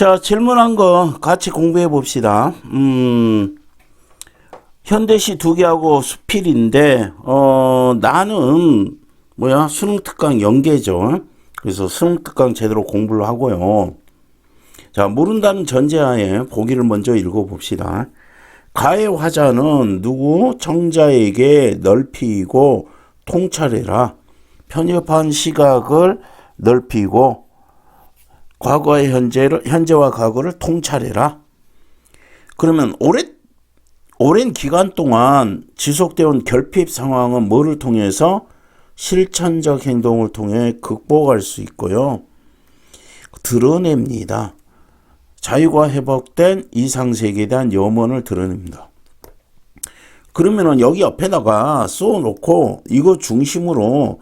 자, 질문한 거 같이 공부해 봅시다. 현대시 두 개하고 수필인데, 나는, 수능 특강 연계죠. 그래서 수능 특강 제대로 공부를 하고요. 자, 모른다는 전제하에 보기를 먼저 읽어 봅시다. 가의 화자는 누구? 청자에게 넓히고 통찰해라. 편협한 시각을 넓히고 과거와 현재와 과거를 통찰해라. 그러면 오랜 기간 동안 지속되어 온 결핍 상황은 뭐를 통해서? 실천적 행동을 통해 극복할 수 있고요. 드러냅니다. 자유가 회복된 이상세계에 대한 염원을 드러냅니다. 그러면은 여기 옆에다가 써놓고 이거 중심으로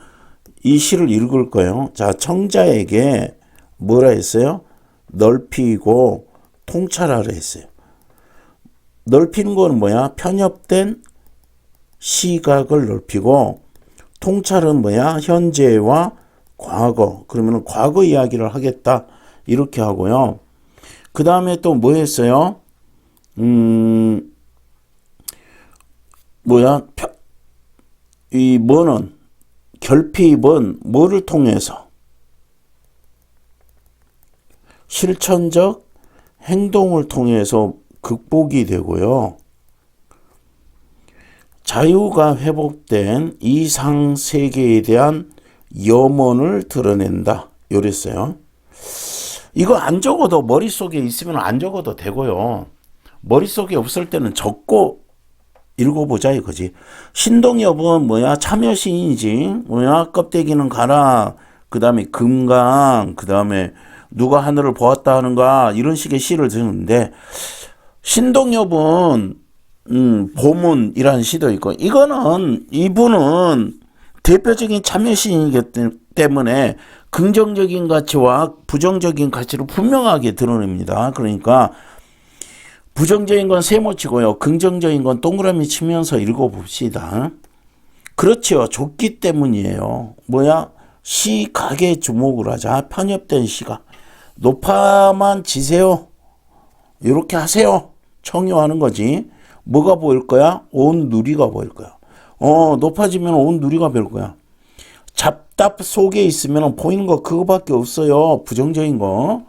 이 시를 읽을 거예요. 자, 청자에게 뭐라 했어요? 넓히고 통찰하라 했어요. 넓히는 건 뭐야? 편협된 시각을 넓히고, 통찰은 뭐야? 현재와 과거. 그러면 과거 이야기를 하겠다. 이렇게 하고요. 그 다음에 또 뭐 했어요? 이 뭐는, 결핍은 뭐를 통해서? 실천적 행동을 통해서 극복이 되고요. 자유가 회복된 이상 세계에 대한 염원을 드러낸다. 이랬어요. 이거 안 적어도 머릿속에 있으면 안 적어도 되고요. 머릿속에 없을 때는 적고 읽어보자 이거지. 신동엽은 참여시인이지. 껍데기는 가라. 그 다음에 금강. 그 다음에 누가 하늘을 보았다 하는가. 이런 식의 시를 듣는데, 신동엽은 보문이라는 시도 있고, 이분은 대표적인 참여시인이기 때문에 긍정적인 가치와 부정적인 가치를 분명하게 드러냅니다. 그러니까 부정적인 건 세모치고요. 긍정적인 건 동그라미 치면서 읽어봅시다. 그렇죠. 좋기 때문이에요. 시각에 주목을 하자. 편협된 시각. 높아만 지세요. 이렇게 하세요. 청요하는 거지. 뭐가 보일 거야? 온 누리가 보일 거야. 높아지면 온 누리가 보일 거야. 잡답 속에 있으면 보이는 거 그거밖에 없어요. 부정적인 거.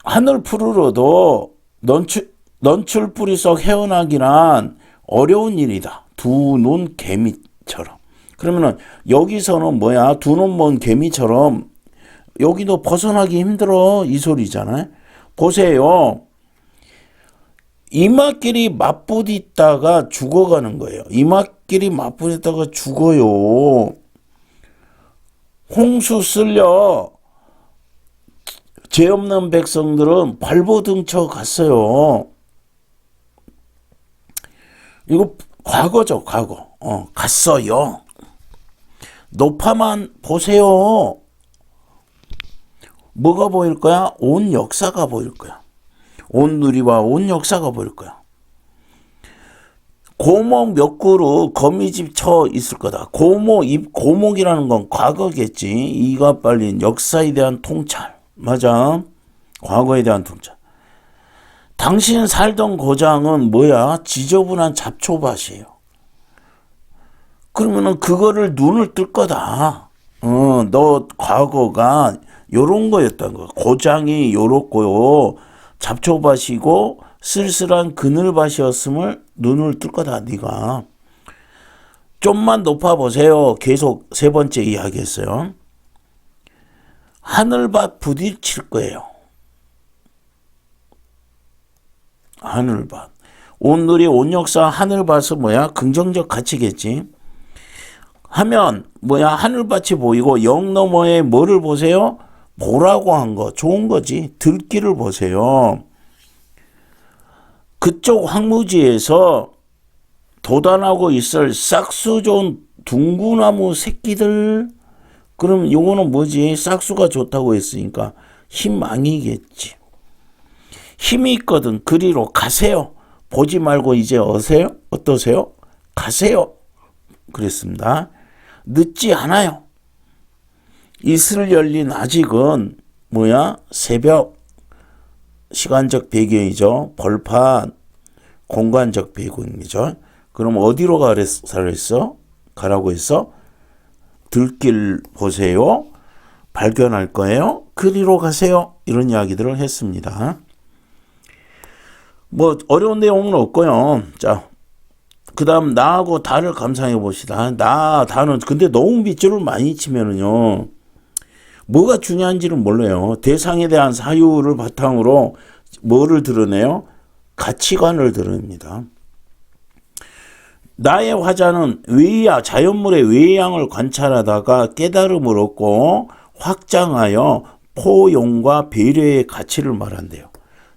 하늘 푸르러도 넌출 뿌리 속 헤어나기란 어려운 일이다. 두 눈 개미처럼. 그러면은 여기서는 두 눈 먼 개미처럼 여기도 벗어나기 힘들어 이 소리잖아요. 보세요. 이마끼리 맞부딪다가 죽어가는 거예요. 이마끼리 맞부딪다가 죽어요. 홍수 쓸려 죄 없는 백성들은 발버둥쳐 갔어요. 이거 과거죠, 과거. 갔어요. 높아만 보세요. 뭐가 보일 거야? 온 역사가 보일 거야. 온 누리와 온 역사가 보일 거야. 고목 몇 그루 거미집 쳐 있을 거다. 고목이라는 건 과거겠지. 이가 빨린 역사에 대한 통찰. 맞아. 과거에 대한 통찰. 당신 살던 고장은 지저분한 잡초밭이에요. 그러면은 그거를 눈을 뜰 거다. 너 과거가 요런 거였던 거. 고장이 요렇고요. 잡초밭이고 쓸쓸한 그늘밭이었음을 눈을 뜰 거다. 네가. 좀만 높아 보세요. 계속 세 번째 이야기했어요. 하늘밭 부딪힐 거예요. 하늘밭. 온 누리 온 역사 하늘밭은 긍정적 가치겠지. 하면 하늘밭이 보이고 영 너머에 뭐를 보세요? 보라고 한 거 좋은 거지. 들길을 보세요. 그쪽 황무지에서 돋아나고 있을 싹수 좋은 둥구나무 새끼들. 그럼 요거는 싹수가 좋다고 했으니까 희망이겠지. 힘이 있거든. 그리로 가세요. 보지 말고 이제 어떠세요? 가세요. 그랬습니다. 늦지 않아요. 이슬 열린 아직은 새벽, 시간적 배경이죠. 벌판, 공간적 배경이죠. 그럼 어디로 가라고 했어? 들길 보세요. 발견할 거예요. 그리로 가세요. 이런 이야기들을 했습니다. 어려운 내용은 없고요. 자, 그 다음 나하고 다를 감상해 봅시다. 다는 근데 너무 밑줄을 많이 치면은요, 뭐가 중요한지는 몰라요. 대상에 대한 사유를 바탕으로 뭐를 드러내요? 가치관을 드러냅니다. 나의 화자는 자연물의 외양을 관찰하다가 깨달음을 얻고 확장하여 포용과 배려의 가치를 말한대요.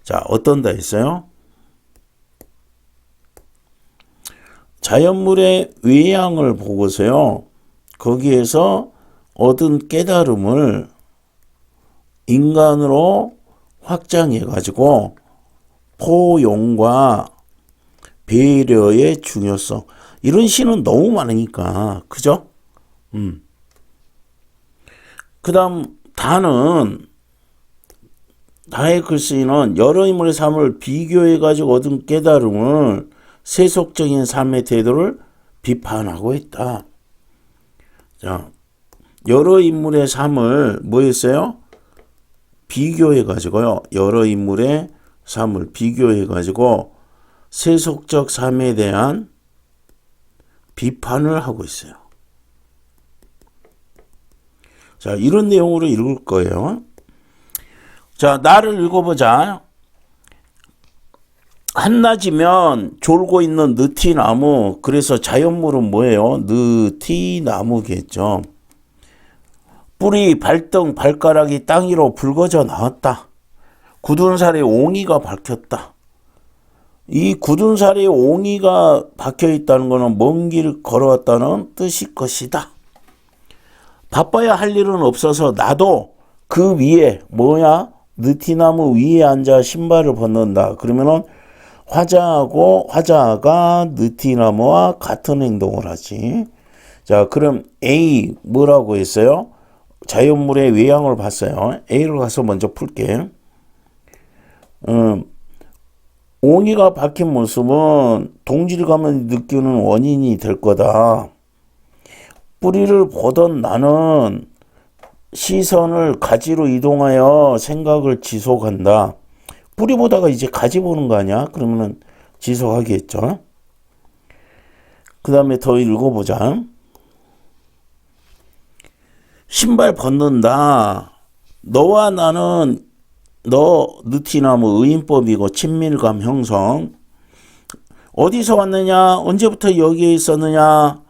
자, 어떤다 했어요? 자연물의 외양을 보고서요, 거기에서 얻은 깨달음을 인간으로 확장해가지고 포용과 배려의 중요성, 이런 시는 너무 많으니까, 그죠? 그 다음 다의 글쓰기는 여러 인물의 삶을 비교해가지고 얻은 깨달음을 세속적인 삶의 태도를 비판하고 있다. 자, 여러 인물의 삶을 했어요? 비교해가지고요. 여러 인물의 삶을 비교해가지고 세속적 삶에 대한 비판을 하고 있어요. 자, 이런 내용으로 읽을 거예요. 자, 나를 읽어보자. 한낮이면 졸고 있는 느티나무, 그래서 자연물은 뭐예요? 느티나무겠죠. 뿌리, 발등, 발가락이 땅 위로 붉어져 나왔다. 굳은 살에 옹이가 박혔다. 이 굳은 살에 옹이가 박혀 있다는 것은 먼 길 걸어왔다는 뜻일 것이다. 바빠야 할 일은 없어서 나도 그 위에 느티나무 위에 앉아 신발을 벗는다. 그러면은 화자가 느티나무와 같은 행동을 하지. 자, 그럼 A 뭐라고 했어요? 자연물의 외양을 봤어요. A를 가서 먼저 풀게. 옹이가 박힌 모습은 동질감을 느끼는 원인이 될 거다. 뿌리를 보던 나는 시선을 가지로 이동하여 생각을 지속한다. 뿌리 보다가 이제 가지 보는 거 아니야? 그러면은 지속하겠죠. 그 다음에 더 읽어보자. 신발 벗는다. 너와 나는 느티나무 의인법이고 친밀감 형성. 어디서 왔느냐? 언제부터 여기에 있었느냐?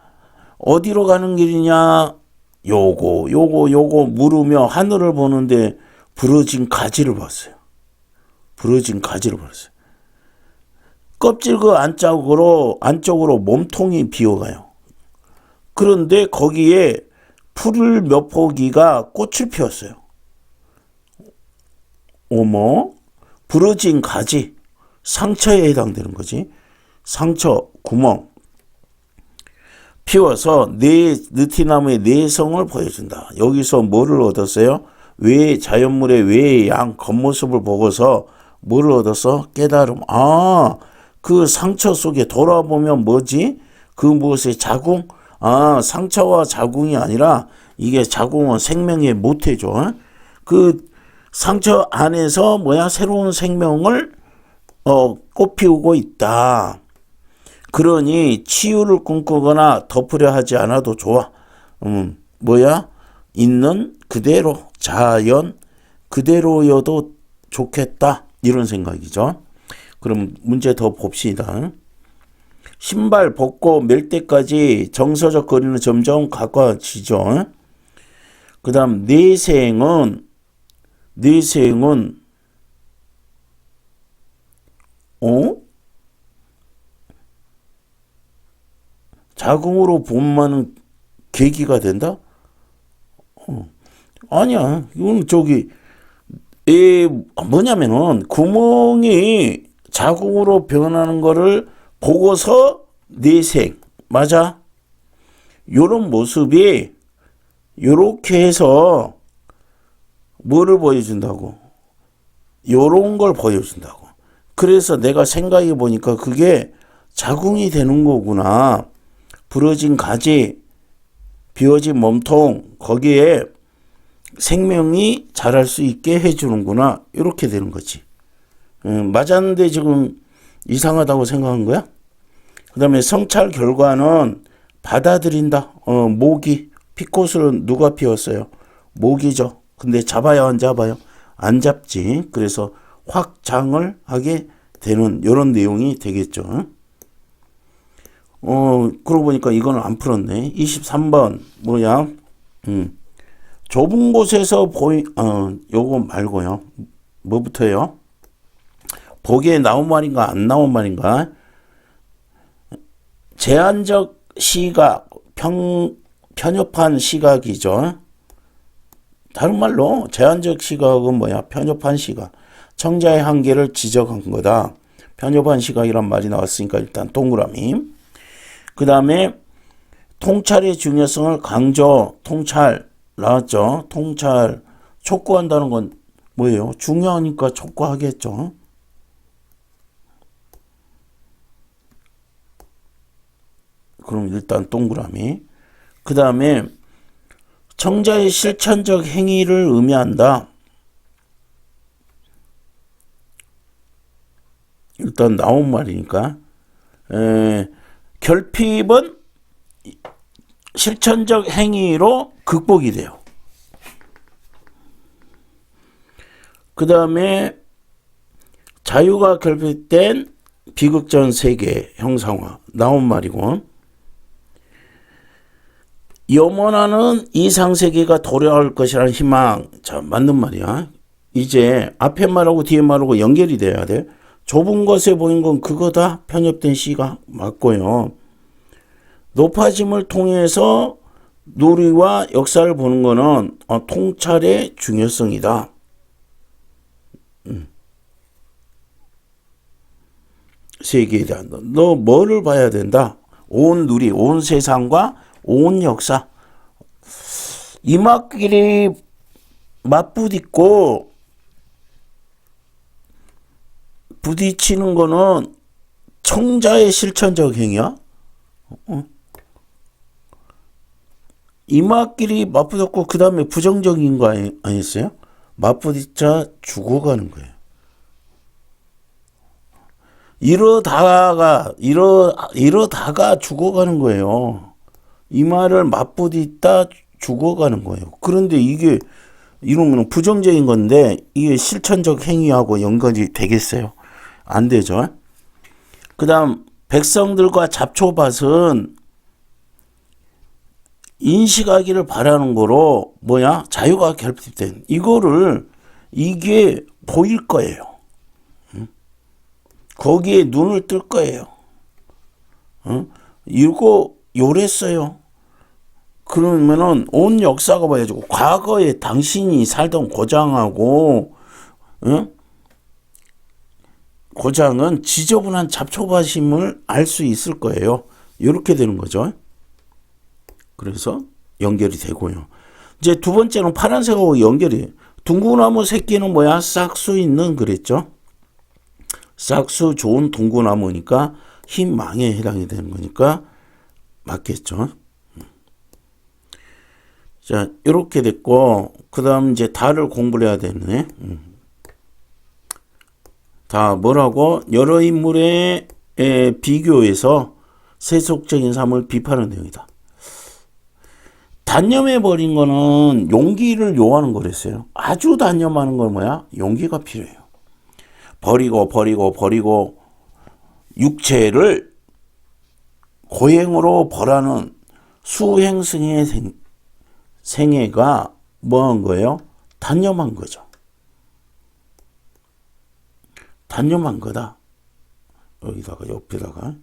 어디로 가는 길이냐? 요거 물으며 하늘을 보는데 부러진 가지를 봤어요. 껍질 그 안쪽으로 몸통이 비어가요. 그런데 거기에 풀을 몇 포기가 꽃을 피웠어요. 부러진 가지, 상처에 해당되는 거지. 상처, 구멍. 피워서 느티나무의 내성을 보여준다. 여기서 뭐를 얻었어요? 자연물의 외양 겉모습을 보고서 뭐를 얻었어? 깨달음. 그 상처 속에 돌아보면 뭐지? 그 무엇의 자궁? 상처와 자궁이 아니라 이게 자궁은 생명의 모태죠. 그 상처 안에서 새로운 생명을 꽃피우고 있다. 그러니 치유를 꿈꾸거나 덮으려 하지 않아도 좋아. 있는 그대로, 자연 그대로여도 좋겠다. 이런 생각이죠. 그럼 문제 더 봅시다. 신발 벗고 멜 때까지 정서적 거리는 점점 가까워지죠. 그 다음 내생은 자궁으로 본만은 계기가 된다? 아니야. 이건 뭐냐면은 구멍이 자궁으로 변하는 거를 보고서 내생. 맞아? 요런 모습이 요렇게 해서 뭐를 보여준다고? 요런 걸 보여준다고. 그래서 내가 생각해 보니까 그게 자궁이 되는 거구나. 부러진 가지, 비어진 몸통, 거기에 생명이 자랄 수 있게 해주는구나. 이렇게 되는 거지. 맞았는데 지금 이상하다고 생각한 거야? 그 다음에 성찰 결과는 받아들인다. 모기. 피꽃을 누가 피웠어요? 모기죠. 근데 잡아요, 안 잡아요? 안 잡지. 그래서 확장을 하게 되는 이런 내용이 되겠죠. 그러고 보니까 이거는 안 풀었네. 23번 뭐야? 좁은 곳에서 요거 말고요. 뭐부터요? 보기에 나온 말인가 안 나온 말인가? 제한적 시각, 편협한 시각이죠. 다른 말로 제한적 시각은 뭐야? 편협한 시각. 청자의 한계를 지적한 거다. 편협한 시각이란 말이 나왔으니까 일단 동그라미. 그 다음에 통찰의 중요성을 강조. 통찰 나왔죠. 통찰 촉구한다는 건 뭐예요? 중요하니까 촉구하겠죠. 그럼 일단 동그라미. 그 다음에 청자의 실천적 행위를 의미한다. 일단 나온 말이니까. 결핍은 실천적 행위로 극복이 돼요. 그 다음에 자유가 결핍된 비극적 세계 형상화 나온 말이고, 염원하는 이상세계가 도래할 것이라는 희망. 자, 맞는 말이야. 이제 앞에 말하고 뒤에 말하고 연결이 돼야 돼. 좁은 것에 보인 건 그거다. 편협된 시각 맞고요. 높아짐을 통해서 누리와 역사를 보는 거는 통찰의 중요성이다. 세계에 대한 너 뭐를 봐야 된다? 온 누리, 온 세상과 온 역사. 이마끼리 맞부딪고 부딪히는 거는 청자의 실천적 행위야. 이마끼리 맞부딪고 그 다음에 부정적인 거 아니었어요? 맞부딪자 죽어가는 거예요. 이러다가 죽어가는 거예요. 이마를 맞부딪다 죽어가는 거예요. 그런데 이게 이러면 부정적인 건데 이게 실천적 행위하고 연관이 되겠어요? 안 되죠. 그 다음 백성들과 잡초밭은 인식하기를 바라는 거로 뭐야? 자유가 결핍된 이거를 이게 보일 거예요. 거기에 눈을 뜰 거예요. 이거 요랬어요. 그러면은 온 역사가 봐야지고 과거에 당신이 살던 고장하고 고장은 지저분한 잡초밭임을 알 수 있을 거예요. 이렇게 되는 거죠. 그래서 연결이 되고요. 이제 두 번째는 파란색하고 연결이. 둥구나무 새끼는 뭐야? 싹수 있는 그랬죠. 싹수 좋은 둥구나무니까 흰망에 해당이 되는 거니까 맞겠죠. 자, 이렇게 됐고, 그 다음 이제 다를 공부를 해야 되네. 다 뭐라고? 여러 인물의 비교해서 세속적인 삶을 비판하는 내용이다. 단념해버린 거는 용기를 요하는 거랬어요. 아주 단념하는 건 뭐야? 용기가 필요해요. 버리고 육체를 고행으로 벌하는 수행승의 생애가 뭐한 거예요? 단념한 거죠. 단념한 거다. 여기다가 옆에다가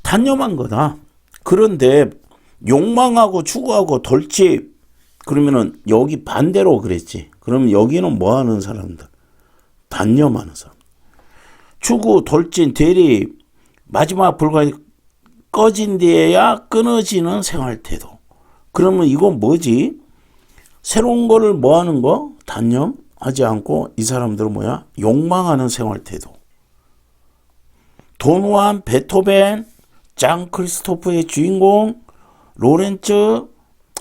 단념한 거다. 그런데 욕망하고 추구하고 돌집 그러면은 여기 반대로 그랬지. 그러면 여기는 뭐 하는 사람들? 단념하는 사람. 추구, 돌진, 대립 마지막 불과 꺼진 뒤에야 끊어지는 생활 태도. 그러면 이건 뭐지? 새로운 거를 뭐 하는 거? 단념하지 않고 이 사람들은 뭐야? 욕망하는 생활 태도. 돈 후안, 베토벤, 장 크리스토프의 주인공, 로렌츠,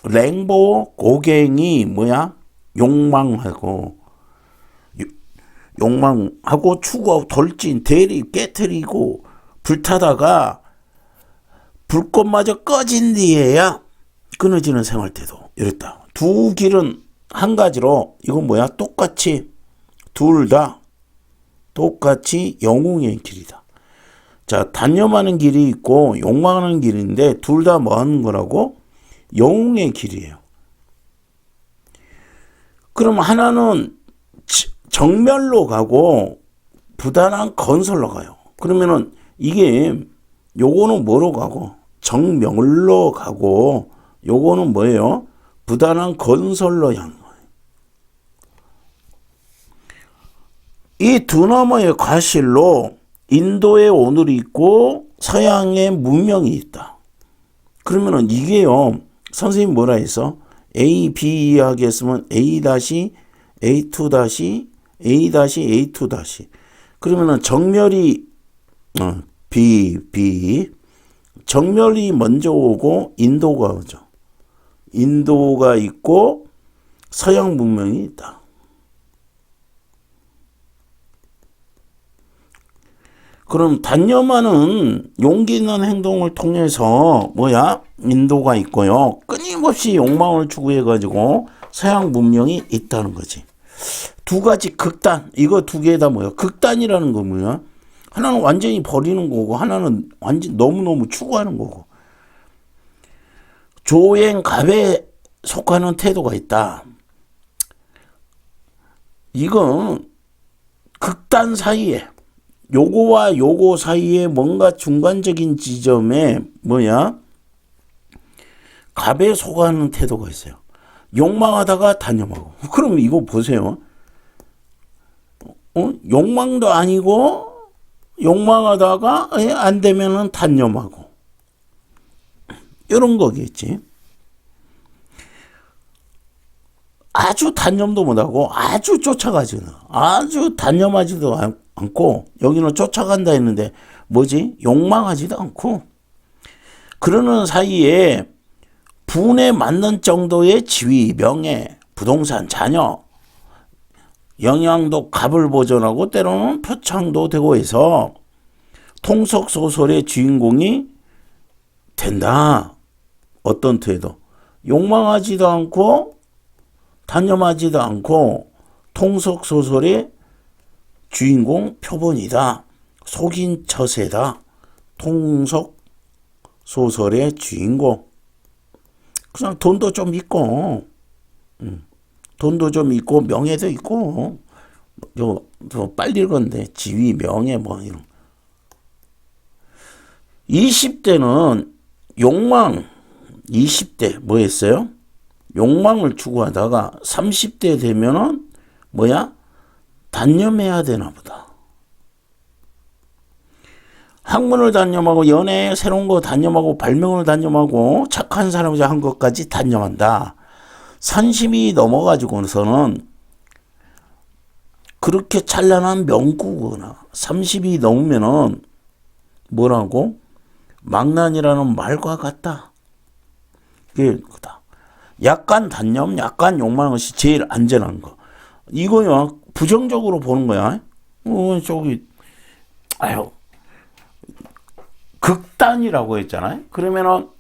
랭보, 고갱이 뭐야? 욕망하고 추구하고 돌진, 대립, 깨트리고 불타다가 불꽃마저 꺼진 뒤에야 끊어지는 생활 태도. 이랬다. 두 길은 한 가지로 이건 뭐야? 똑같이 둘 다 똑같이 영웅의 길이다. 자, 단념하는 길이 있고 욕망하는 길인데 둘 다 뭐 하는 거라고? 영웅의 길이에요. 그럼 하나는 정멸로 가고 부단한 건설로 가요. 그러면은 이게 요거는 뭐로 가고? 정멸로 가고 요거는 뭐예요? 부단한 건설로 향하는 거예요. 이 두 너머의 과실로 인도의 오늘이 있고 서양의 문명이 있다. 그러면은 이게요. 선생님 뭐라 했어? A, B 이야기했으면 A-A2-A-A2-. 그러면은 정멸이 B 정멸이 먼저 오고 인도가 오죠. 인도가 있고 서양 문명이 있다. 그럼 단념하는 용기 있는 행동을 통해서 뭐야? 인도가 있고요. 끊임없이 욕망을 추구해가지고 서양 문명이 있다는 거지. 두 가지 극단. 이거 두 개 다 뭐야? 극단이라는 거 뭐야? 하나는 완전히 버리는 거고 하나는 완전 너무너무 추구하는 거고. 조행갑에 속하는 태도가 있다. 이건 극단 사이에 요거와 요거 사이에 뭔가 중간적인 지점에 뭐야? 갑에 속하는 태도가 있어요. 욕망하다가 단념하고. 그럼 이거 보세요. 욕망도 아니고 욕망하다가 안 되면은 단념하고. 이런 거겠지. 아주 단념도 못하고 아주 쫓아가지는 아주 단념하지도 않고 여기는 쫓아간다 했는데 뭐지? 욕망하지도 않고 그러는 사이에 분에 맞는 정도의 지위, 명예, 부동산, 자녀, 영양도 갑을 보존하고 때로는 표창도 되고 해서 통속소설의 주인공이 된다. 어떤 태도? 욕망하지도 않고 단념하지도 않고 통속소설의 주인공 표본이다. 속인 처세다. 통속소설의 주인공. 그냥 돈도 좀 있고 명예도 있고 빨리 읽었는데 지위, 명예 뭐 이런. 20대는 욕망 20대 뭐 했어요? 욕망을 추구하다가 30대 되면은 뭐야? 단념해야 되나 보다. 학문을 단념하고 연애 새로운 거 단념하고 발명을 단념하고 착한 사람이 한 것까지 단념한다. 30이 넘어가지고서는 그렇게 찬란한 명구거나 30이 넘으면은 뭐라고? 망난이라는 말과 같다. 그게 그다. 약간 단념, 약간 욕망하는 것이 제일 안전한 거. 이거야 부정적으로 보는 거야. 극단이라고 했잖아요. 그러면은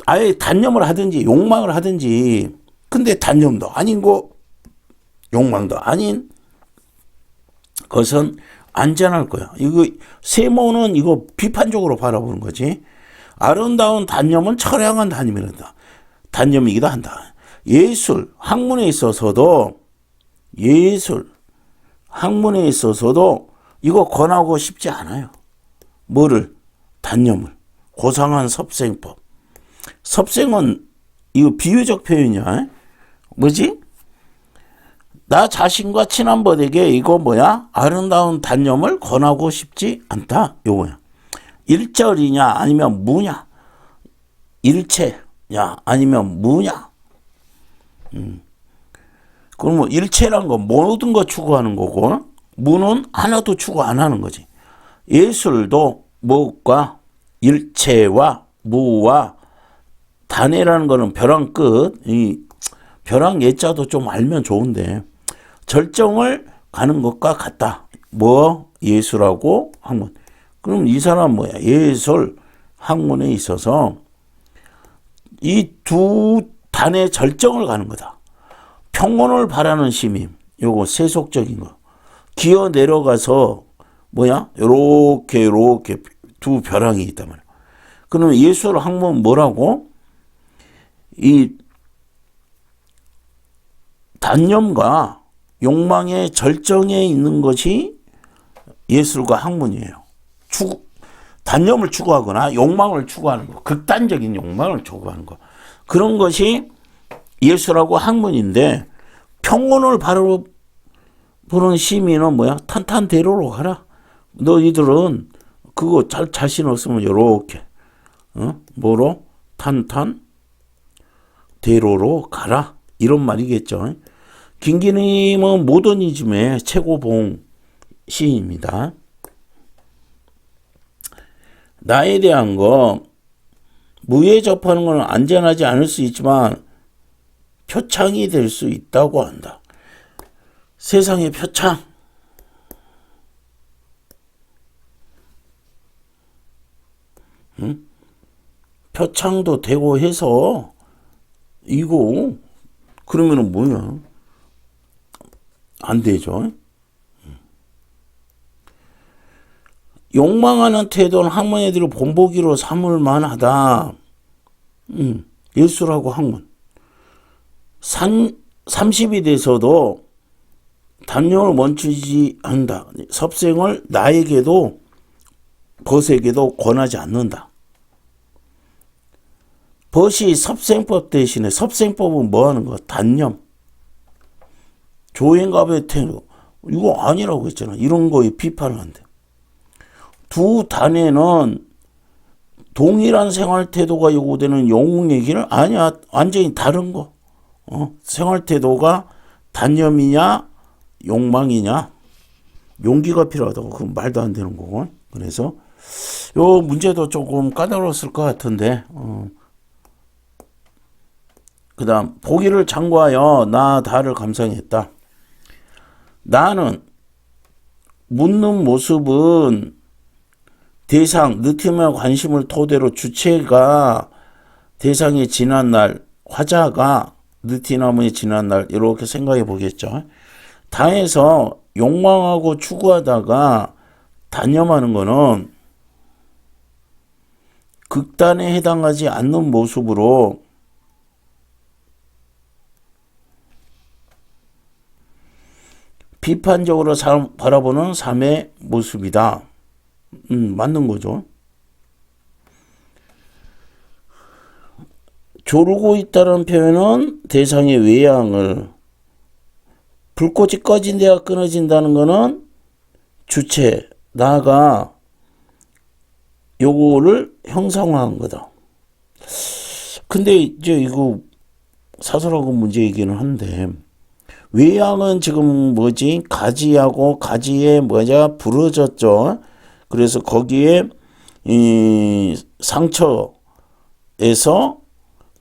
아예 단념을 하든지 욕망을 하든지. 근데 단념도 아니고 욕망도 아닌 것은 안전할 거야. 이거 세모는 이거 비판적으로 바라보는 거지. 아름다운 단념은 처량한 단념이란다. 단념이기도 한다. 예술, 학문에 있어서도 이거 권하고 싶지 않아요. 뭐를? 단념을. 고상한 섭생법. 섭생은 이거 비유적 표현이야. 뭐지? 나 자신과 친한 벗에게 이거 뭐야? 아름다운 단념을 권하고 싶지 않다. 요거야. 일절이냐 아니면 무냐? 일체냐 아니면 무냐? 그러면 일체란 거 모든 거 추구하는 거고 무는 하나도 추구 안 하는 거지. 예술도 무과 일체와 무와 단해라는 거는 벼랑 끝, 이 벼랑 예자도 좀 알면 좋은데 절정을 가는 것과 같다. 뭐 예술하고 학문. 그럼 이 사람 뭐야? 예술 학문에 있어서 이 두 단의 절정을 가는 거다. 평온을 바라는 시민, 요거 세속적인 거. 기어 내려가서 뭐야? 요렇게 두 벼랑이 있단 말이야. 그러면 예술 학문 뭐라고? 이 단념과 욕망의 절정에 있는 것이 예술과 학문이에요. 단념을 추구하거나 욕망을 추구하는 거, 극단적인 욕망을 추구하는 거. 그런 것이 예술하고 학문인데 평온을 바라보는 시민은 뭐야? 탄탄대로로 가라. 너희들은 그거 자신 없으면 요렇게 뭐로? 탄탄대로로 가라. 이런 말이겠죠. 김기림은 모더니즘의 최고봉 시인입니다. 나에 대한 거 무에 접하는 것은 안전하지 않을 수 있지만 표창이 될 수 있다고 한다. 세상의 표창. 응? 표창도 되고 해서 이거 그러면은 뭐야? 안 되죠. 욕망하는 태도는 학문 애들을 본보기로 삼을 만하다. 예술하고 학문. 30이 돼서도 단념을 멈추지 않는다. 섭생을 나에게도 벗에게도 권하지 않는다. 벗이 섭생법 대신에 섭생법은 뭐 하는 거야? 단념. 조행갑의 태도. 이거 아니라고 했잖아. 이런 거에 비판을 한대. 두 단에는 동일한 생활 태도가 요구되는 영웅 얘기는 아니야. 완전히 다른 거. 생활 태도가 단념이냐 욕망이냐 용기가 필요하다고. 그건 말도 안 되는 거고. 그래서 요 문제도 조금 까다로웠을 것 같은데 그 다음 보기를 참고하여 나 다를 감상했다. 나는 묻는 모습은 대상, 느낌과 관심을 토대로 주체가 대상이 지난 날, 화자가 느티나무에 지난 날 이렇게 생각해 보겠죠. 다해서 욕망하고 추구하다가 단념하는 거는 극단에 해당하지 않는 모습으로 비판적으로 바라보는 삶의 모습이다. 맞는 거죠. 조르고 있다는 표현은 대상의 외양을, 불꽃이 꺼진 데가 끊어진다는 거는 주체, 나가 요거를 형상화한 거다. 근데 이제 이거 사설하고 문제이기는 한데 외양은 지금 뭐지? 가지하고 가지에 뭐냐 부러졌죠. 그래서 거기에 이 상처에서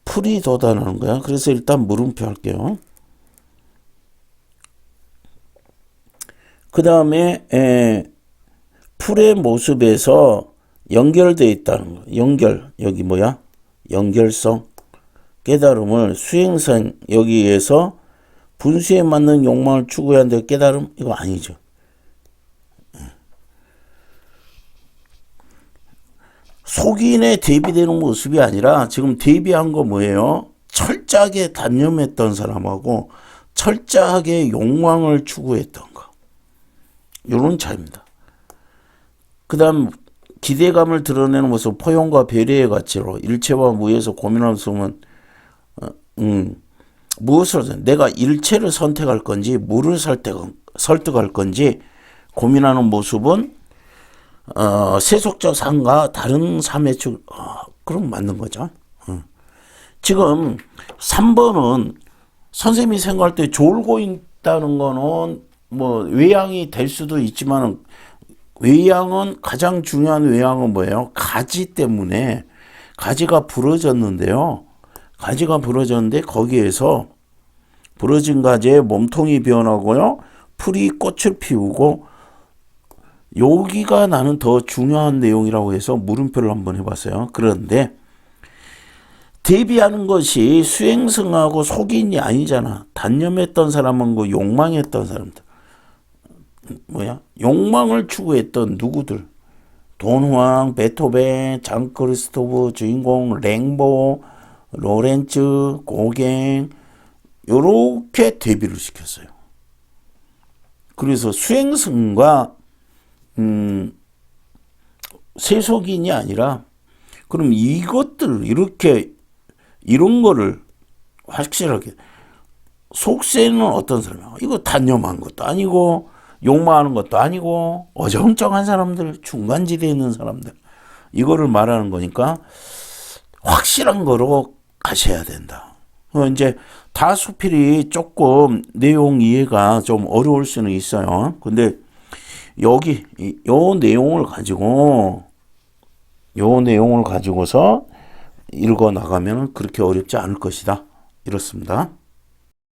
풀이 돋아나는 거야. 그래서 일단 물음표 할게요. 그 다음에 풀의 모습에서 연결되어 있다는 거. 연결. 여기 뭐야? 연결성. 깨달음을 수행성. 여기에서 분수에 맞는 욕망을 추구해야 하는데 깨달음? 이거 아니죠. 속인에 대비되는 모습이 아니라 지금 대비한 거 뭐예요? 철저하게 단념했던 사람하고 철저하게 욕망을 추구했던 거. 이런 차이입니다. 그 다음 기대감을 드러내는 모습, 포용과 배려의 가치로 일체와 무에서 고민하는 모습은 무엇을 내가 일체를 선택할 건지 무를 설득할 건지 고민하는 모습은 세속적 삶과 다른 삶의 그럼 맞는 거죠. 지금 3번은 선생님이 생각할 때 졸고 있다는 거는 뭐 외양이 될 수도 있지만 외양은 가장 중요한 외양은 뭐예요? 가지 때문에 가지가 부러졌는데요. 가지가 부러졌는데 거기에서 부러진 가지에 몸통이 변하고요. 풀이 꽃을 피우고 여기가 나는 더 중요한 내용이라고 해서 물음표를 한번 해봤어요. 그런데 대비하는 것이 수행승하고 속인이 아니잖아. 단념했던 사람은 그 욕망했던 사람들. 뭐야? 욕망을 추구했던 누구들. 돈황, 베토벤, 장 크리스토프 주인공, 랭보, 로렌츠, 고갱 요렇게 대비를 시켰어요. 그래서 수행승과 세속인이 아니라 그럼 이것들 이렇게 이런 거를 확실하게 속세는 어떤 사람이야? 이거 단념한 것도 아니고 욕망하는 것도 아니고 어정쩡한 사람들, 중간지대에 있는 사람들 이거를 말하는 거니까 확실한 거로 가셔야 된다. 이제 다수필이 조금 내용 이해가 좀 어려울 수는 있어요. 근데 여기 요 내용을 가지고서 읽어 나가면 그렇게 어렵지 않을 것이다. 이렇습니다.